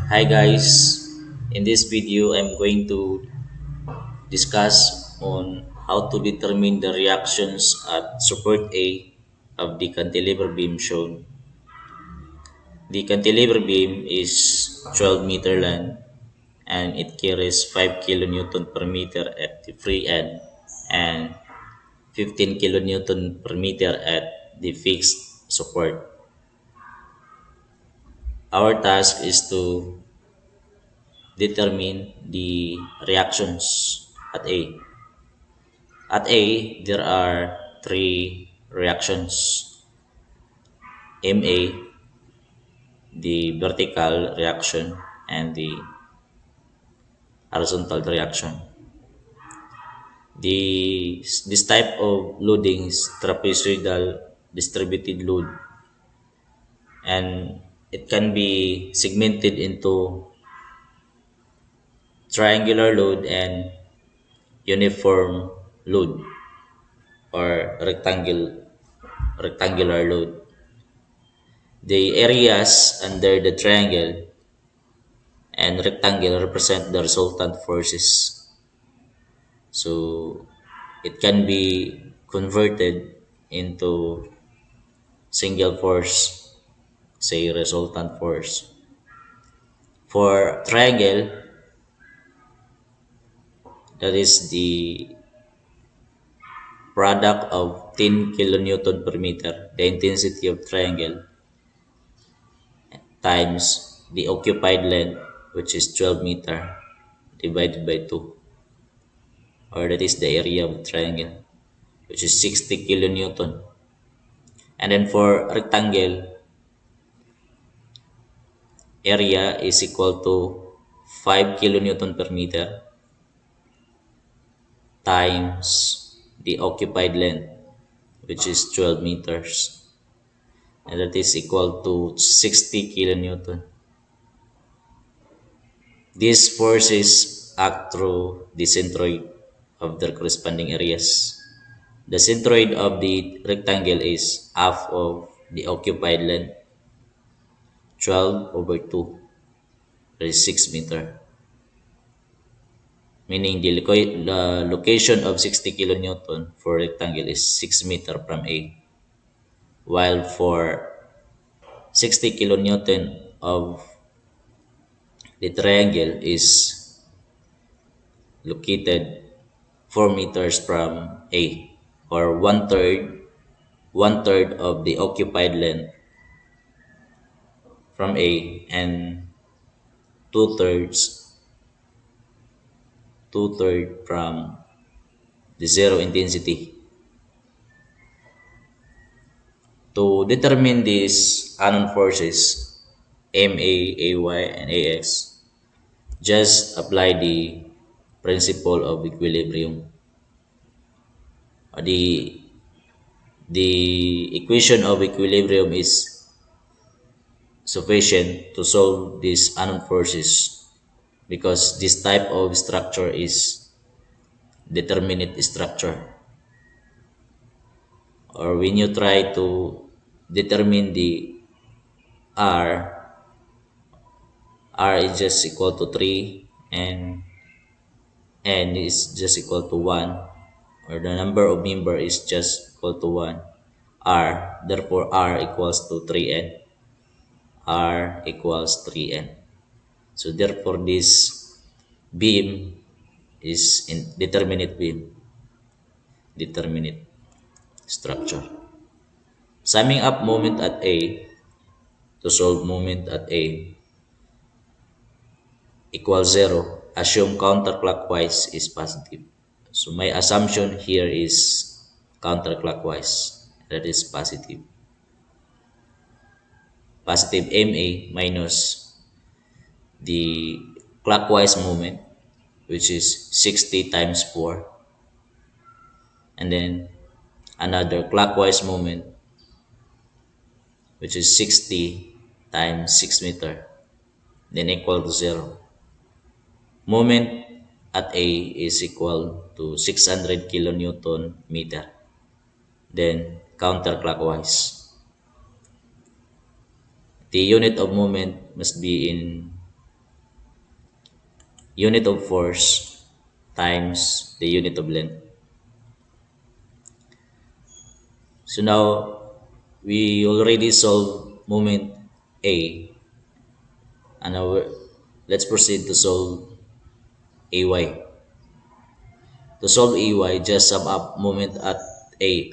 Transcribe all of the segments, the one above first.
Hi guys, in this video I'm going to discuss on how to determine the reactions at support A of the cantilever beam shown. The cantilever beam is 12-meter long and it carries 5 kilonewton per meter at the free end and 15 kilonewton per meter at the fixed support. Our task is to determine the reactions at A. At A, there are three reactions. MA, the vertical reaction, and the horizontal reaction. This type of loading is trapezoidal distributed load, and it can be segmented into triangular load and uniform load or rectangular load. The areas under the triangle and rectangle represent the resultant forces. So it can be converted into single force, say resultant force. For triangle, that is the product of 10 kilonewton per meter, the intensity of triangle, times the occupied length, which is 12 meter, divided by 2, or that is the area of the triangle, which is 60 kilonewton. And then for rectangle, area is equal to 5 kilonewton per meter times the occupied length, which is 12 meters, and that is equal to 60 kilonewton. These forces act through the centroid of their corresponding areas. The centroid of the rectangle is half of the occupied length, 12 over 2, that is 6 meter. Meaning the location of 60 kilonewton for rectangle is 6 meter from A, while for 60 kilonewton of the triangle is located 4 meters from A, or one third of the occupied length from A, and two-thirds from the zero intensity. To determine these unknown forces, MA, AY, and AX, just apply the principle of equilibrium. The equation of equilibrium is sufficient to solve these unknown forces because this type of structure is determinate structure. Or when you try to determine the R, R is just equal to 3 and N is just equal to 1, or the number of member is just equal to 1. R, therefore R equals to 3N. R equals 3N. So therefore this beam is in determinate beam, determinate structure. Summing up moment at A, to solve moment at A equals 0, assume counterclockwise is positive. So my assumption here is counterclockwise, that is positive. Positive MA minus the clockwise moment, which is 60 times 4, and then another clockwise moment, which is 60 times 6 meter, then equal to 0. Moment at A is equal to 600 kilonewton meter, then counterclockwise. The unit of moment must be in unit of force times the unit of length. So now we already solved moment A, and now let's proceed to solve AY. To solve AY, just sum up moment at A,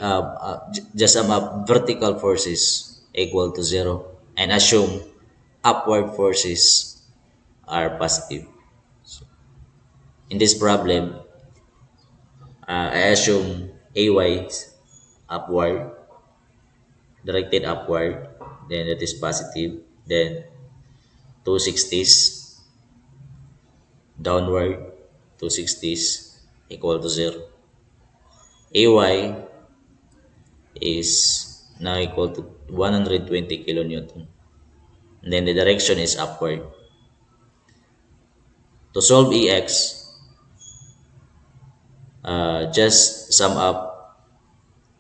just sum up vertical forces equal to 0 and assume upward forces are positive. In this problem, I assume AY is upward, directed upward, then it is positive, then 260s downward, 260s equal to 0. AY is now equal to 120 kilonewton. And then the direction is upward. To solve EX, just sum up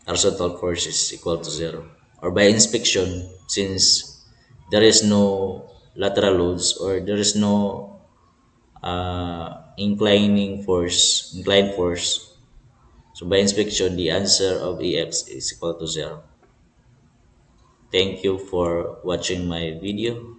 horizontal force is equal to 0. Or by inspection, since there is no lateral loads or there is no inclined force. So by inspection, the answer of EX is equal to 0. Thank you for watching my video.